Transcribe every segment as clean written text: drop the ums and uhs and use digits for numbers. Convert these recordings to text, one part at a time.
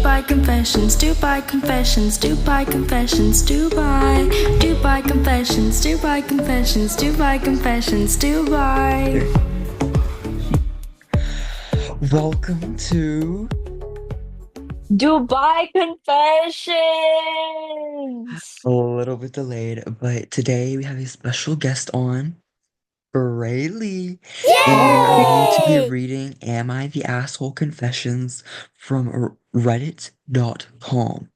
Dubai confessions, Dubai confessions, Dubai confessions, Dubai, Dubai confessions, Dubai confessions, Dubai confessions, Dubai. Welcome to Dubai Confessions. a little bit delayed, but today we have a special guest on, Braylee, and we are going to be Yay! reading Am I the Asshole Confessions from Reddit.com.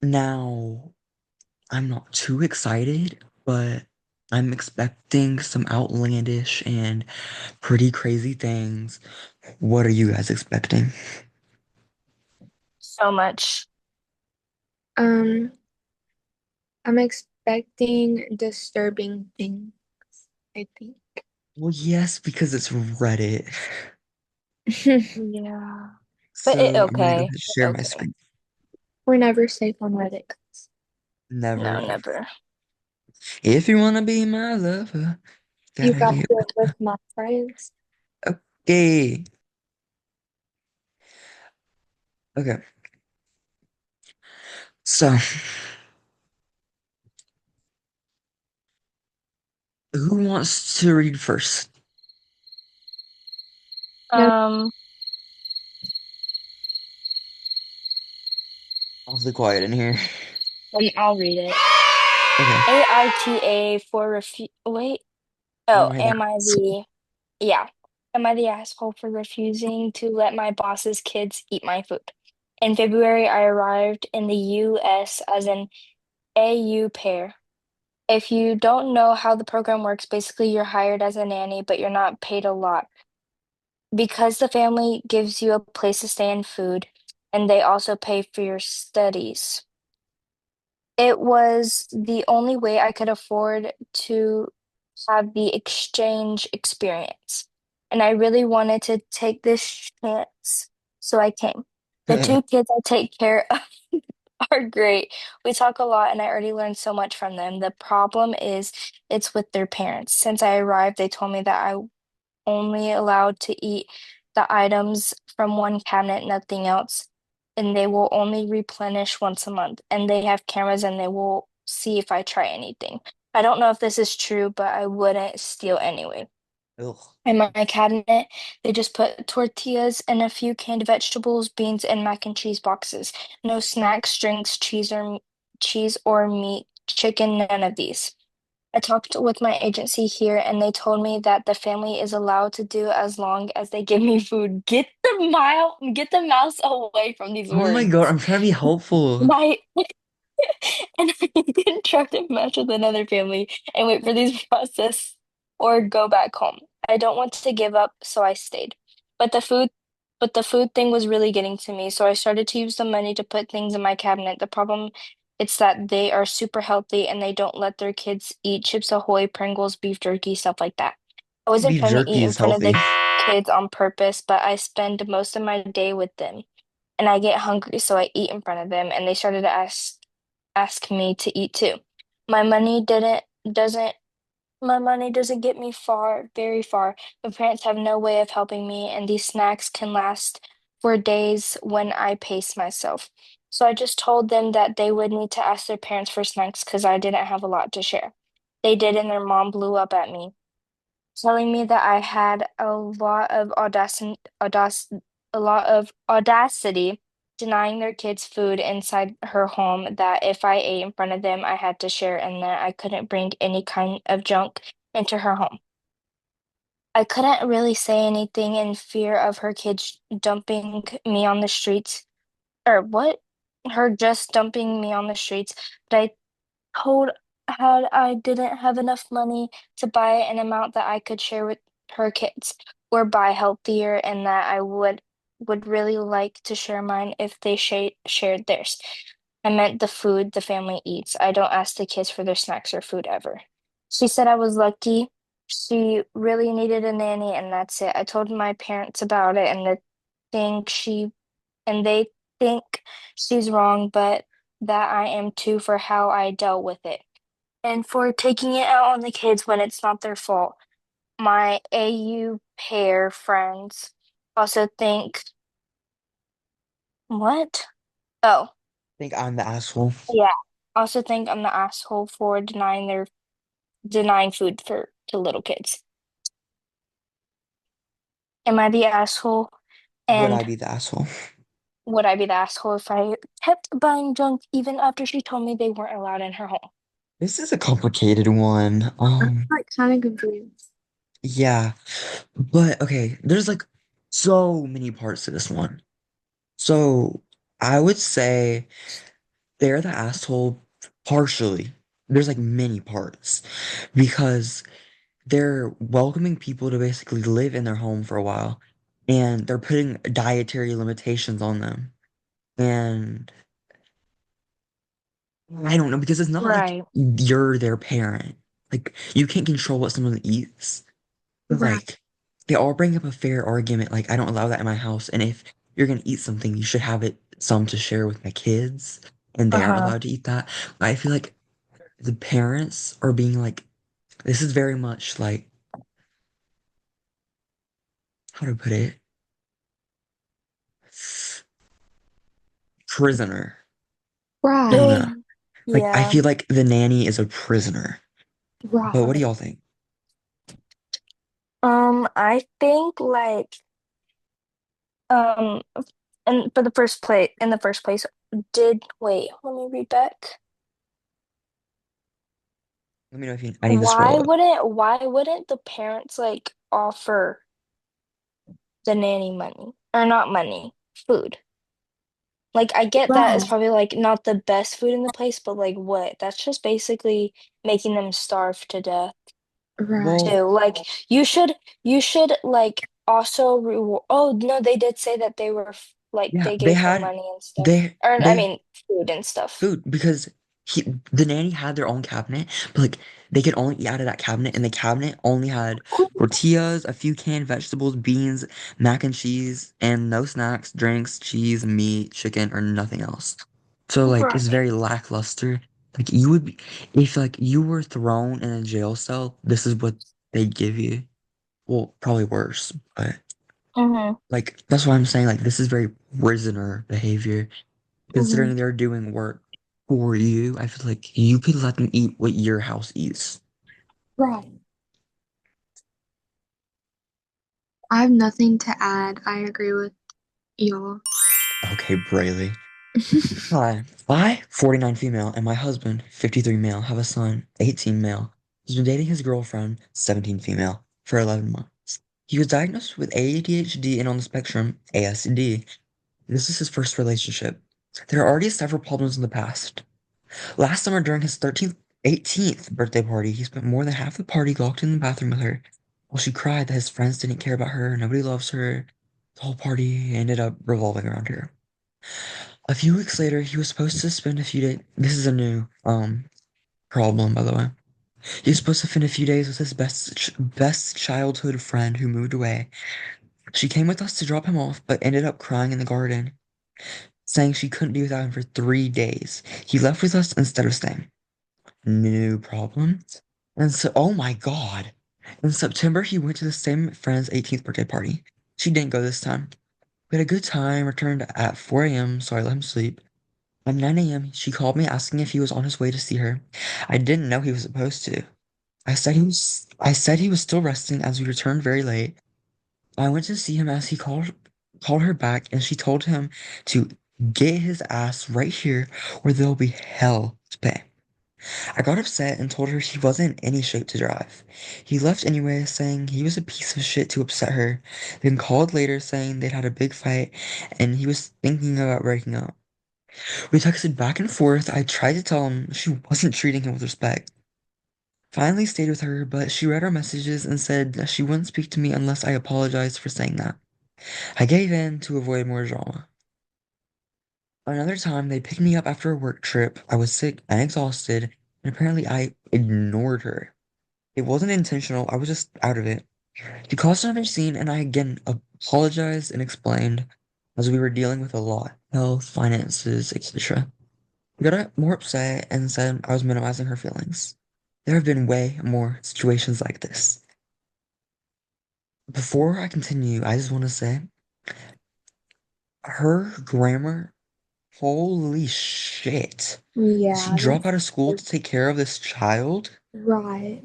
Now, I'm not too excited, but I'm expecting some outlandish and pretty crazy things. What are you guys expecting? So much. Um, I'm expecting disturbing things, I think. Well, yes, because it's Reddit. Yeah. But So I'm gonna go ahead okay. and share my Okay. screen. We're never safe on Reddit. No, Never. never. If you wanna be my lover, You gotta got get to with my friends. okay. Okay. So, who wants to read first? No, Um, Awfully quiet in here. I'll read it. Okay. AITA for wait. Am Oh, I that am I asshole? the yeah. Am I the asshole for refusing to let my boss's kids eat my food? In February, I arrived in the US as an AU pair. If you don't know how the program works, basically you're hired as a nanny, but you're not paid a lot because the family gives you a place to stay and food, and they also pay for your studies. It was the only way I could afford to have the exchange experience, and I really wanted to take this chance, so I came. The two kids I take care of are great. We talk a lot, and I already learned so much from them. The problem is, it's with their parents. Since I arrived, they told me that I only allowed to eat the items from one cabinet, nothing else, and they will only replenish once a month. And they have cameras, and they will see if I try anything. I don't know if this is true, but I wouldn't steal anyway. Ugh. In my cabinet, they just put tortillas and a few canned vegetables, beans, and mac and cheese boxes. No snacks, drinks, cheese or meat, chicken, none of these. I talked with my agency here and they told me that the family is allowed to do as long as they give me food. Get the mouse away from these Oh my God, words. I'm trying to be helpful. My and I didn't try to match with another family and wait for these process or go back home. I don't want to give up, so I stayed. But the food thing was really getting to me, so I started to use the money to put things in my cabinet. The problem it's that they are super healthy and they don't let their kids eat Chips Ahoy, Pringles, beef jerky, stuff like that. I wasn't Beef trying to eat jerky in is front of healthy. the kids on purpose, but I spend most of my day with them and I get hungry, so I eat in front of them, and they started to ask me to eat too. My money doesn't my money doesn't get me very far. My parents have no way of helping me, and these snacks can last for days when I pace myself. So I just told them that they would need to ask their parents for snacks because I didn't have a lot to share. They did, and their mom blew up at me telling me that I had a lot of audacity denying their kids food inside her home, that if I ate in front of them, I had to share and that I couldn't bring any kind of junk into her home. I couldn't really say anything in fear of her kids dumping me on the streets, or what? Her just dumping me on the streets, but I told had I didn't have enough money to buy an amount that I could share with her kids or buy healthier and that I would really like to share mine if they shared theirs. I meant the food the family eats. I don't ask the kids for their snacks or food ever. She said I was lucky. She really needed a nanny and that's it. I told my parents about it and think she they think she's wrong, but that I am too for how I dealt with it and for taking it out on the kids when it's not their fault. My AU pair friends also think What? Oh, I think I'm the asshole. yeah. I also think I'm the asshole for denying food for to little kids. Am I the asshole? Would I And be the asshole? would I be the asshole if I kept buying junk even after she told me they weren't allowed in her home? This is a complicated one. I'm like kind of confused. Yeah, but okay, there's like so many parts to this one. So I would say they're the asshole partially. There's like many parts because they're welcoming people to basically live in their home for a while and they're putting dietary limitations on them. And I don't know because it's not like Right. you're their parent. Like you can't control what someone eats. But Right. like they all bring up a fair argument, like I don't allow that in my house. And if you're gonna eat something, you should have it some to share with my kids, and they aren't Uh-huh. allowed to eat that. I feel like the parents are being like, this is very much like how to put it, prisoner. I don't Right. know. Like I Yeah. feel like the nanny is a prisoner. But what do Right. y'all think? I think like um and for the first place in the first place, let me read back. Let me know if you I need to scroll up. Why wouldn't the parents like offer the nanny money? Or not money, food. Like I get that it's Right. probably like not the best food in the place, but like what? That's just basically making them starve to death Right. Well, too. Like you should like also reward. Oh no, they did say that they were like yeah, they gave her money and stuff. they Or I they mean food and stuff. food because the nanny had their own cabinet, but like they could only eat out of that cabinet, and the cabinet only had tortillas, a few canned vegetables, beans, mac and cheese, and no snacks, drinks, cheese, meat, chicken, or nothing else. So like it's Right. very lackluster. Like you would be, if like you were thrown in a jail cell, this is what they'd give you. Well, probably worse, but Mm-hmm. like that's why I'm saying like this is very prisoner behavior Hmm. considering they're doing work for you. I feel like you could let them eat what your house eats. Right. I have nothing to add. I agree with y'all. Okay, Brayley. Hi, I, 49 female, and my husband, 53 male, have a son, 18 male. He's been dating his girlfriend, 17 female, for 11 months. He was diagnosed with ADHD and on the spectrum, ASD. This is his first relationship. There are already several problems in the past. Last summer, during his 18th birthday party, he spent more than half the party locked in the bathroom with her. While she cried that his friends didn't care about her, nobody loves her. The whole party ended up revolving around her. A few weeks later, he was supposed to spend a few days. This is a new problem, by the way. He was supposed to spend a few days with his best childhood friend who moved away. She came with us to drop him off, but ended up crying in the garden, saying she couldn't be without him for 3 days. He left with us instead of staying. New problem. And so, oh my God. In September, he went to the same friend's 18th birthday party. She didn't go this time. We had a good time, returned at 4 a.m., so I let him sleep. At 9 a.m., she called me asking if he was on his way to see her. I didn't know he was supposed to. I said he was still resting as we returned very late. I went to see him as he called her back and she told him to get his ass right here or there'll be hell to pay. I got upset and told her he wasn't in any shape to drive. He left anyway, saying he was a piece of shit to upset her, then called later saying they'd had a big fight and he was thinking about breaking up. We texted back and forth. I tried to tell him she wasn't treating him with respect. Finally stayed with her, but she read our messages and said that she wouldn't speak to me unless I apologized for saying that. I gave in to avoid more drama. Another time, they picked me up after a work trip. I was sick and exhausted, and apparently I ignored her. It wasn't intentional, I was just out of it. She caused another scene, and I again apologized and explained as we were dealing with a lot health, finances, etc. We got more upset and said I was minimizing her feelings. There have been way more situations like this. Before I continue, I just want to say Her grammar, holy shit. Did she Yeah, drop that's out of school to take care of this child? right.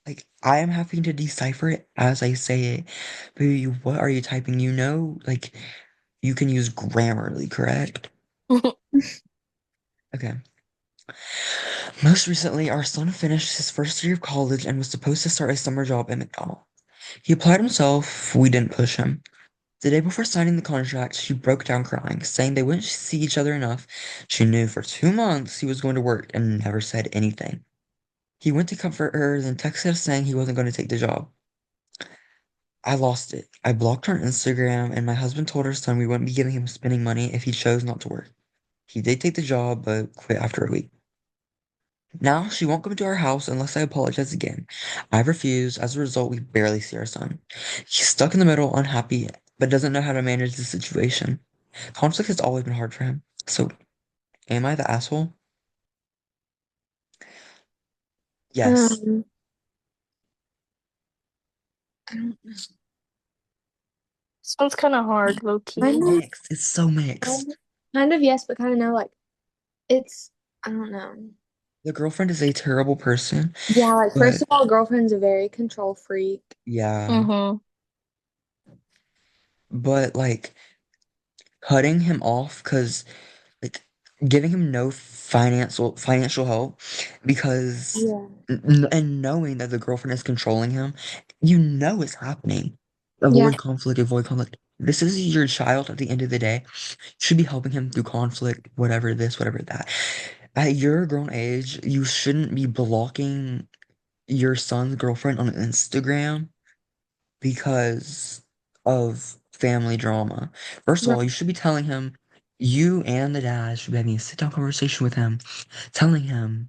Like, I am having to decipher it as I say it. Baby, what are you typing? You know, like, you can use Grammarly, correct? Okay. Most recently, our son finished his first year of college and was supposed to start a summer job at McDonald's. He applied himself, we didn't push him. The day before signing the contract, she broke down crying, saying they wouldn't see each other enough. She knew for 2 months he was going to work and never said anything. He went to comfort her, then texted us saying he wasn't going to take the job. I lost it. I blocked her on Instagram, and my husband told her son we wouldn't be giving him spending money if he chose not to work. He did take the job, but quit after a week. Now she won't come to our house unless I apologize again. I've refused. As a result, we barely see our son. He's stuck in the middle, unhappy, but doesn't know how to manage the situation. Conflict has always been hard for him. So, am I the asshole? Yes. Um, I don't know. Sounds kind of hard, low Kind key. of, Mixed. It's so mixed. kind of yes, but kind of no. Like it's, I don't know. The girlfriend is a terrible person, Yeah, like first but of all, girlfriend's a very control freak. yeah. Mm-hmm. But like cutting him off because like giving him no financial help because Yeah. and knowing that the girlfriend is controlling him, it's happening. Yeah. Avoid conflict. This is your child at the end of the day. You should be helping him through conflict, whatever this, whatever that. At your grown age, you shouldn't be blocking your son's girlfriend on Instagram because of family drama. First of Right. all, you should be telling him, you and the dad should be having a sit down conversation with him, telling him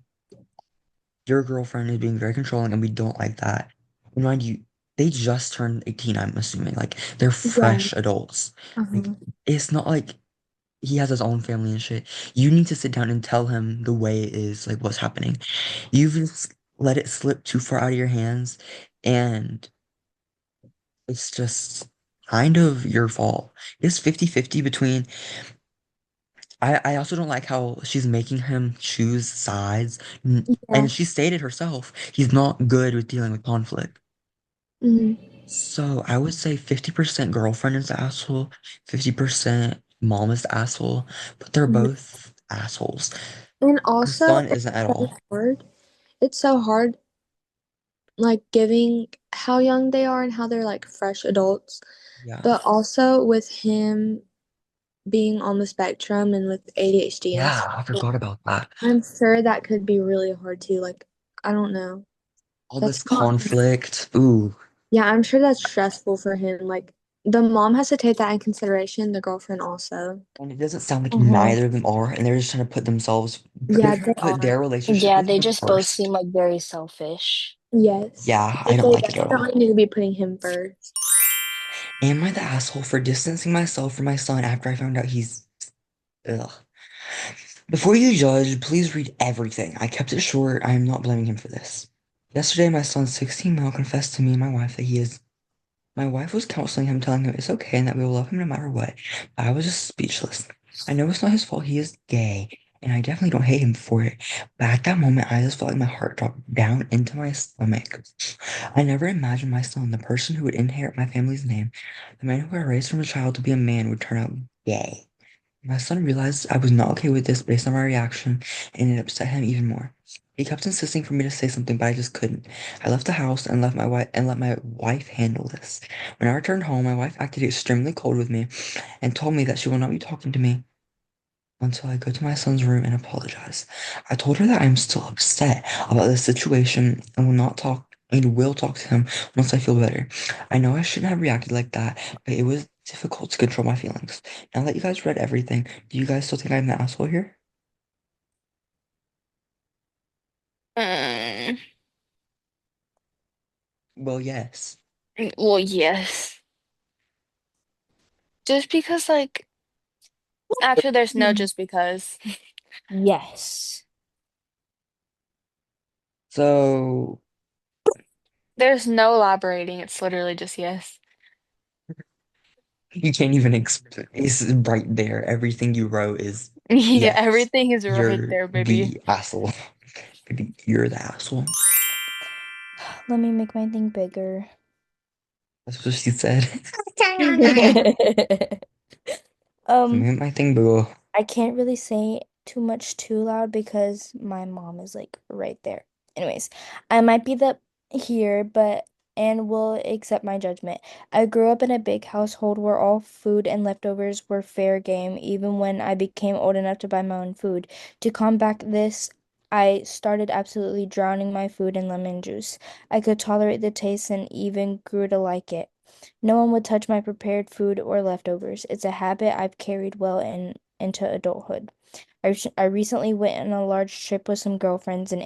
your girlfriend is being very controlling and we don't like that. And mind you, they just turned 18, I'm assuming. Like, they're Yeah. fresh adults. Like, Uh-huh. it's not like he has his own family and shit. You need to sit down and tell him the way it is, like, what's happening. You've just let it slip too far out of your hands, and it's just kind of your fault. It's 50-50 between I also don't like how she's making him choose sides. Yeah. And she stated herself, he's not good with dealing with conflict. Hmm. So I would say 50% girlfriend is the asshole, 50% mom is the asshole, but they're both assholes. And The also, son it's isn't at so all. hard. It's so hard, like giving how young they are and how they're like fresh adults, Yeah. but also with him being on the spectrum and with ADHD and Yeah, stuff. I forgot about that. I'm sure that could be really hard too. Like, I don't know. All this That's not, conflict. Ooh. yeah, I'm sure that's stressful for him. Like, the mom has to take that in consideration, the girlfriend also. And it doesn't sound like Mm-hmm. neither of them are, and they're just trying to put themselves, they're Yeah, trying they to put are. their relationship Yeah, with they him just both seem first. like very selfish. Yes. Yeah, I But don't they like it at all. definitely need to be putting him first. Am I the asshole for distancing myself from my son after I found out he's. Ugh. Before you judge, please read everything. I kept it short. I am not blaming him for this. Yesterday, my son, 16 male, confessed to me and my wife that he is. My wife was counseling him, telling him it's okay and that we will love him no matter what. But I was just speechless. I know it's not his fault. He is gay, and I definitely don't hate him for it. But at that moment, I just felt like my heart dropped down into my stomach. I never imagined my son, the person who would inherit my family's name, the man who I raised from a child to be a man, would turn out gay. My son realized I was not okay with this based on my reaction, and it upset him even more. He kept insisting for me to say something, but I just couldn't. I left the house and let my wife handle this. When I returned home, my wife acted extremely cold with me and told me that she will not be talking to me until I go to my son's room and apologize. I told her that I am still upset about this situation and will talk to him once I feel better. I know I shouldn't have reacted like that, but it was difficult to control my feelings. Now that you guys read everything, do you guys still think I'm the asshole here? Mm, Well, yes. well, yes. Just because, like, actually, there's no Mm. just because. Yes. So, There's no elaborating. It's literally just yes. You can't even exp it's right there. Everything you wrote is Yeah, yes. everything is right You're there, baby. the asshole. Maybe you're the asshole. Let me make my thing bigger. That's what she said. Um, Made my thing boo. I can't really say too much too loud because my mom is like right there. Anyways, I might be the here, but and will accept my judgment. I grew up in a big household where all food and leftovers were fair game, even when I became old enough to buy my own food. To combat this, I started absolutely drowning my food in lemon juice. I could tolerate the taste and even grew to like it. No one would touch my prepared food or leftovers. It's a habit I've carried well into adulthood. I recently went on a large trip with some girlfriends, and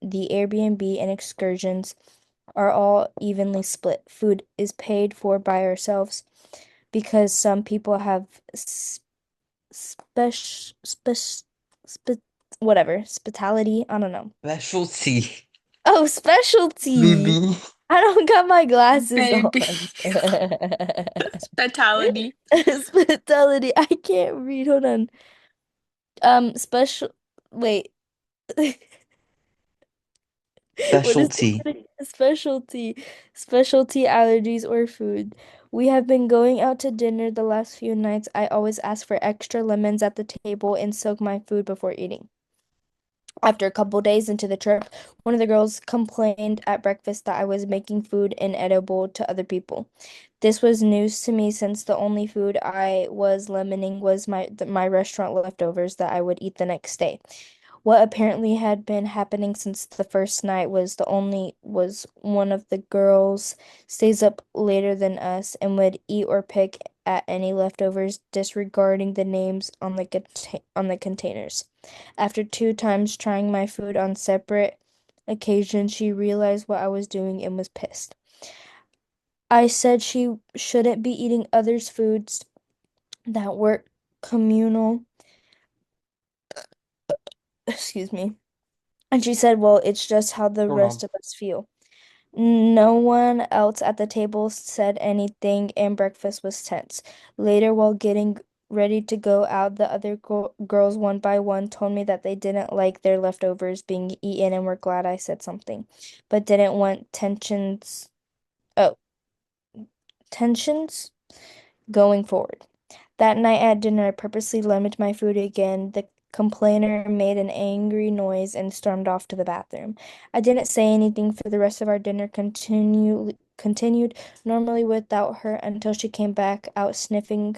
the Airbnb and excursions are all evenly split. Food is paid for by ourselves because some people have special spe whatever, spitality. I don't know. Specialty. Oh, specialty. Baby. I don't got my glasses on. Baby. Fatality. Spitality. I can't read. Hold on. Special. Wait. What is Specialty. specialty? Specialty allergies or food. We have been going out to dinner the last few nights. I always ask for extra lemons at the table and soak my food before eating. After a couple days into the trip, one of the girls complained at breakfast that I was making food inedible to other people. This was news to me since the only food I was lemoning was my restaurant leftovers that I would eat the next day. What apparently had been happening since the first night was one of the girls stays up later than us and would eat or pick at any leftovers, disregarding the names on the containers. After 2 times trying my food on separate occasions, she realized what I was doing and was pissed. I said she shouldn't be eating others' foods that were communal. Excuse me. And she said, well, it's just how the Going rest on. of us feel. No one else at the table said anything, and breakfast was tense. Later, while getting ready to go out, the other girls, one by one, told me that they didn't like their leftovers being eaten and were glad I said something, but didn't want oh, tensions going forward. That night at dinner, I purposely limited my food again. The complainer made an angry noise and stormed off to the bathroom. I didn't say anything for the rest of our dinner continued normally without her until she came back out sniffling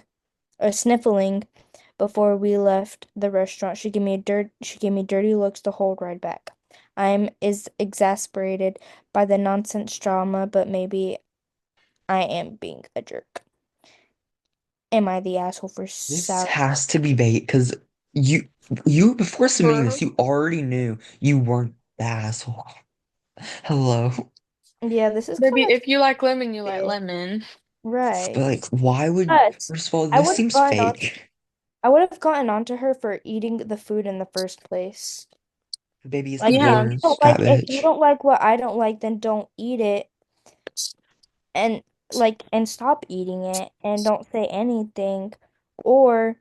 before we left the restaurant. She gave me dirty looks the whole ride back. I'm is exasperated by the nonsense drama, but maybe I am being a jerk. Am I the asshole for This sour? has to be bait because you you before submitting Bro. this, you already knew you weren't the asshole. Hello. Yeah, this is Baby, kind of if you like lemon, you like big. lemon. But Right. like why would But first of all, I this would have seems gotten on fake. I would have gotten onto her for eating the food in the first place. Baby, it's the Like Yeah. worst, that if you bitch. don't like what I don't like, then don't eat it and and stop eating it and don't say anything. Or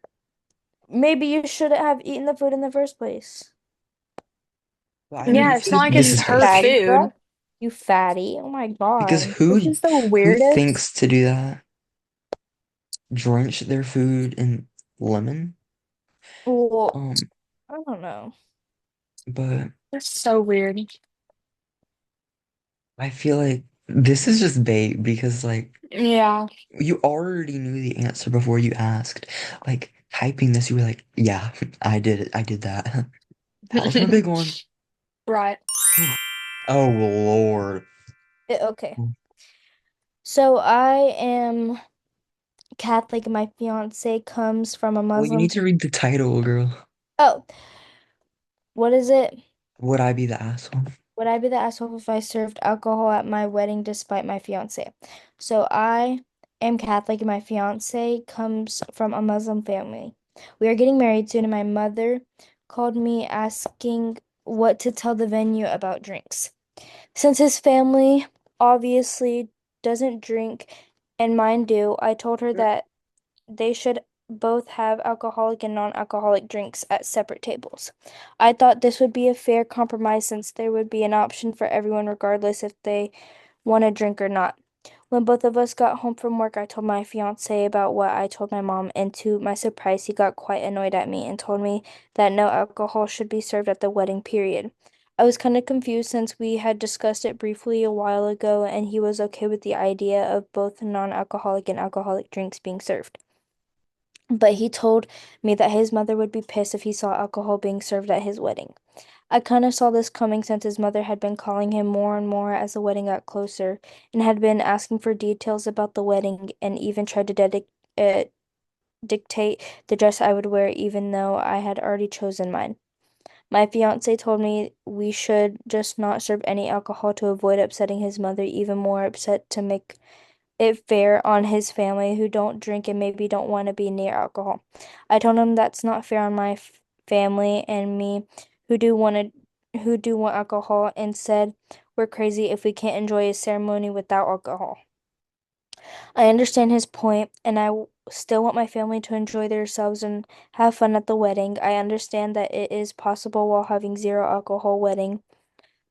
maybe you shouldn't have eaten the food in the first place. But I Yeah, really it's feel not like like this it's is You her fake. fatty food. breath. You fatty. Oh my Because God. This is the who weirdest. thinks to do that? Drench their food in lemon? Well, Um, I don't know. but That's so weird. I feel like this is just bait because like Yeah. you already knew the answer before you asked. Like typing this, you were like, yeah, I did it. I did that. That wasn't a big one. Right. Oh Lord. Okay. So I am Catholic. My fiance comes from a Well, you Muslim. need to read the title, girl. Oh, what is it? Would I be the asshole? Would I be the asshole if I served alcohol at my wedding despite my fiance? So I am Catholic and my fiance comes from a Muslim family. We are getting married soon, and my mother called me asking what to tell the venue about drinks. Since his family obviously doesn't drink and mine do, I told her that they should both have alcoholic and non-alcoholic drinks at separate tables. I thought this would be a fair compromise since there would be an option for everyone regardless if they want a drink or not. When both of us got home from work, I told my fiance about what I told my mom, and to my surprise, he got quite annoyed at me and told me that no alcohol should be served at the wedding period. I was kind of confused since we had discussed it briefly a while ago, and he was okay with the idea of both non-alcoholic and alcoholic drinks being served. But he told me that his mother would be pissed if he saw alcohol being served at his wedding. I kind of saw this coming since his mother had been calling him more and more as the wedding got closer and had been asking for details about the wedding and even tried to uh, dictate the dress I would wear even though I had already chosen mine. My fiance told me we should just not serve any alcohol to avoid upsetting his mother even more upset to make it fair on his family who don't drink and maybe don't want to be near alcohol. I told him that's not fair on my family and me who do want alcohol and said we're crazy if we can't enjoy a ceremony without alcohol. I understand his point and still want my family to enjoy themselves and have fun at the wedding. I understand that it is possible while having zero alcohol wedding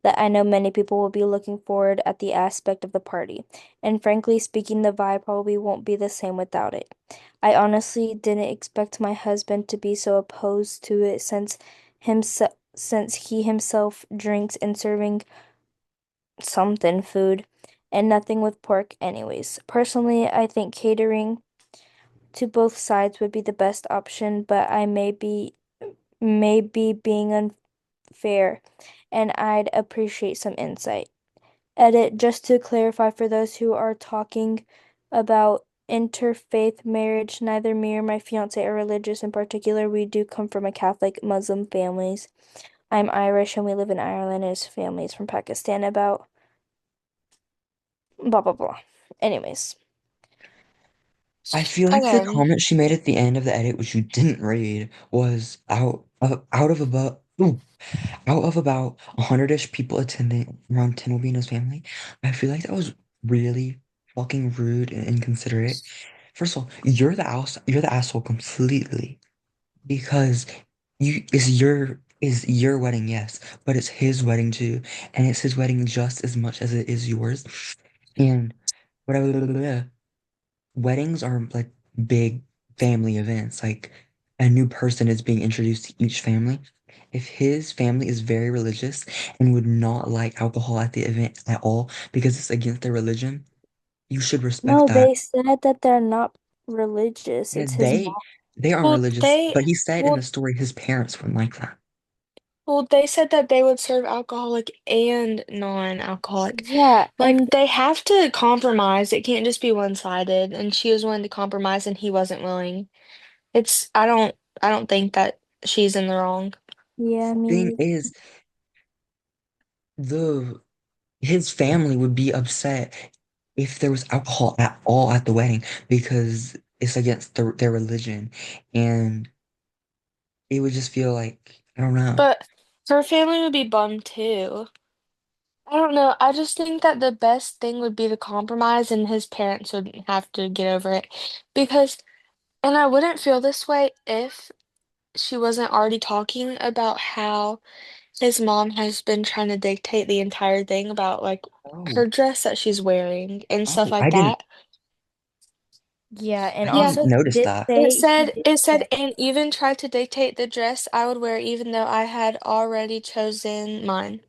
that I know many people will be looking forward at the aspect of the party. And frankly speaking, the vibe probably won't be the same without it. I honestly didn't expect my husband to be so opposed to it since he himself drinks and serving something food and nothing with pork anyways. Personally, I think catering to both sides would be the best option, but I may be being unfair and I'd appreciate some insight. Edit, just to clarify for those who are talking about interfaith marriage, neither me or my fiance are religious. In particular, we do come from a Catholic Muslim families. I'm Irish and we live in Ireland, and his family is from Pakistan, about blah blah blah. Anyways. I feel like the Okay. comment she made at the end of the edit, which you didn't read, was out of about 100-ish people attending around Tim will be and his family. I feel like that was really fucking rude and inconsiderate. First of all, you're the asshole completely because you is your wedding, yes, but it's his wedding too, and it's his wedding just as much as it is yours. And whatever. Weddings are like big family events. Like a new person is being introduced to each family. If his family is very religious and would not like alcohol at the event at all because it's against their religion, you should respect No, that. they said that they're not religious. Yeah, It's his they aren't Well, religious, they but he said in the well story his parents wouldn't like that. well they said that they would serve alcoholic and non-alcoholic. Yeah, Like and they have to compromise. It can't just be one-sided. And she was willing to compromise and he wasn't willing. It's I don't think that she's in the wrong. yeah, Thing me. is, the his family would be upset if there was alcohol at all at the wedding because it's against their religion, and it would just feel like I don't know. But her family would be bummed too. I don't know. I just think that the best thing would be the compromise and his parents wouldn't have to get over it. Because, and I wouldn't feel this way if she wasn't already talking about how his mom has been trying to dictate the entire thing about like Oh, her dress that she's wearing and stuff oh, like that. Yeah, and I Yeah, didn't also notice did that. it say he said did it said say and even tried to dictate the dress I would wear even though I had already chosen mine.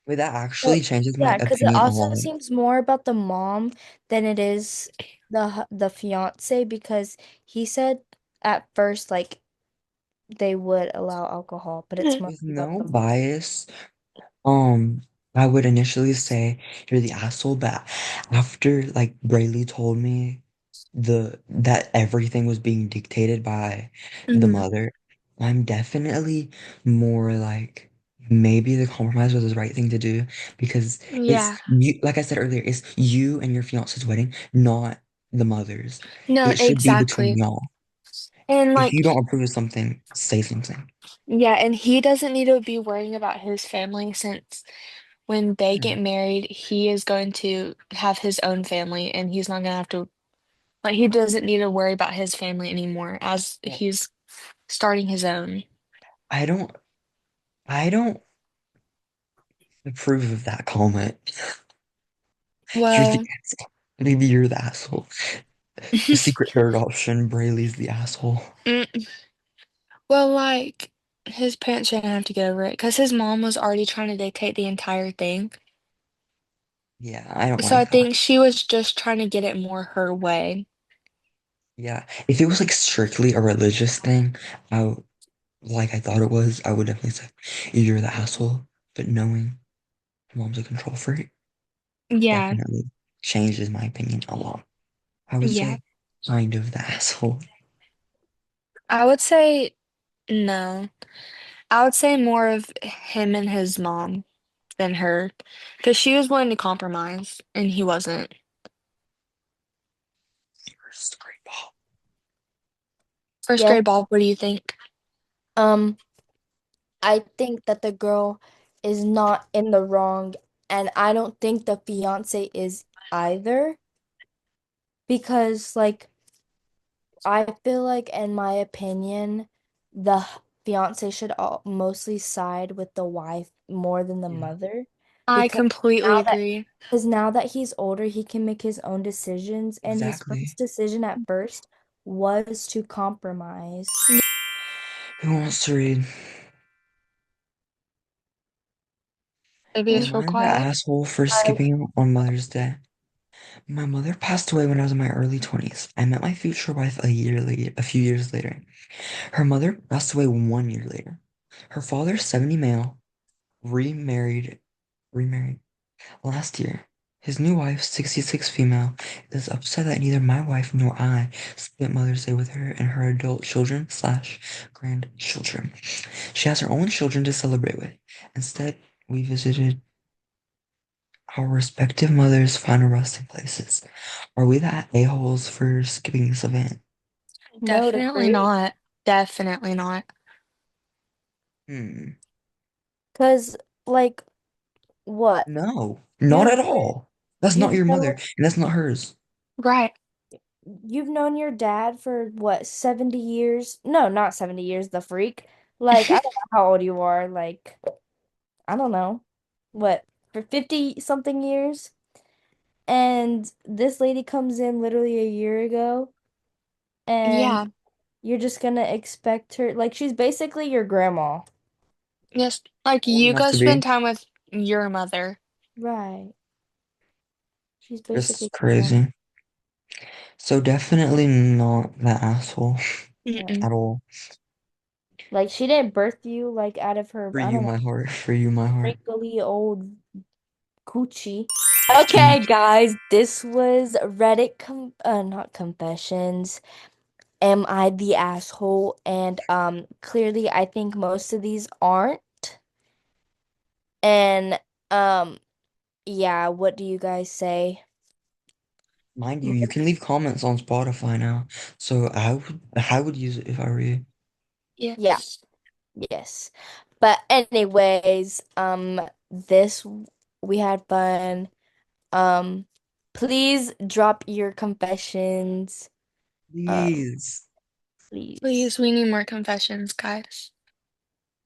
Wait, that actually but changes my yeah, because it opinion a also lot. seems more about the mom than it is the fiance because he said at first like they would allow alcohol, but it's Mhm. more With about no the mom. bias, Um, I would initially say you're the asshole, but after like Braylee told me that everything was being dictated by the Mhm. mother, I'm definitely more like maybe the compromise was the right thing to do because it's Yeah. you, like I said earlier, it's you and your fiance's wedding, not the mother's. No, It should be between exactly. y'all. And If you like don't approve of something, say something. yeah, and he doesn't need to be worrying about his family since when they Yeah. get married, he is going to have his own family and he's not gonna have to Like he doesn't need to worry about his family anymore as Well, he's starting his own. I don't I don't approve of that comment. You're the Well, asshole. Maybe you're the asshole. The secret third option, Braylee's the asshole. mm, well, like his parents shouldn't have to get over it because his mom was already trying to dictate the entire thing. Yeah, I don't So I like that. think she was just trying to get it more her way. Yeah, if it was like strictly a religious thing, like I thought it was, I would definitely say you're the asshole. But knowing mom's a control freak Yeah, definitely changes my opinion a lot. I would yeah. say kind of the asshole. I would say no. I would say more of him and his mom than her because she was willing to compromise and he wasn't. First grade ball. First Yeah. grade ball, what do you think? Um, I think that the girl is not in the wrong, and I don't think the fiance is either. Because, like, I feel like, in my opinion, the fiance should mostly side with the wife more than the Yeah, mother. I Because completely now that agree. because now that he's older, he can make his own decisions, and his exactly. first decision at first was to compromise. Who wants to read? Maybe it's Am real I the quiet. asshole for Like, skipping on Mother's Day? My mother passed away when I was in my early 20s. I met my future wife a few years later. Her mother passed away 1 year later. Her father, 70 male, remarried last year. His new wife, 66 female, is upset that neither my wife nor I spent Mother's Day with her and her adult children slash grandchildren. She has her own children to celebrate with. Instead, we visited our respective mothers' final resting places. Are we the a-holes for skipping this event? no, to Definitely agree. not. Definitely not. Hmm. Because, like, what? No, not You've at all. That's not you've your mother, known and that's not hers. Right. you've known your dad for what, 70 years? No, not 70 years, the freak. Like, I don't know how old you are, like, I don't know. What, for 50 something years? And this lady comes in literally a year ago, and Yeah. you're just gonna expect her, like, she's basically your grandma. Yes. Like Old you enough go to spend be. time with your mother. Right. She's This is basically your grandma. crazy. So definitely not the asshole Yeah. Mm-mm. at all. Like, she didn't birth you, like, out of her, For I you, don't know, my heart. For you, my heart. wrinkly old coochie. Mm. Okay, guys, this was Reddit not confessions. Am I the asshole? And clearly I think most of these aren't. And um yeah, what do you guys say? Mind you, you can leave comments on Spotify now. So I would use it if I were you. Yeah, Yes. yes. But anyways, this we had fun. Um please drop your confessions. Um Please. please. Please, we need more confessions, guys.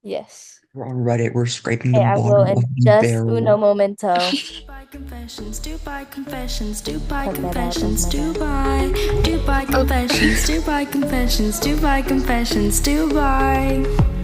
Yes. We're on Reddit. We're scraping the Okay, I will bottom of in the just uno barrel. momento. Dubai confessions, Dubai confessions, Dubai Cut that out, that's confessions, my bad. Dubai, Dubai Oh, confessions, Dubai confessions, Dubai confessions, Dubai.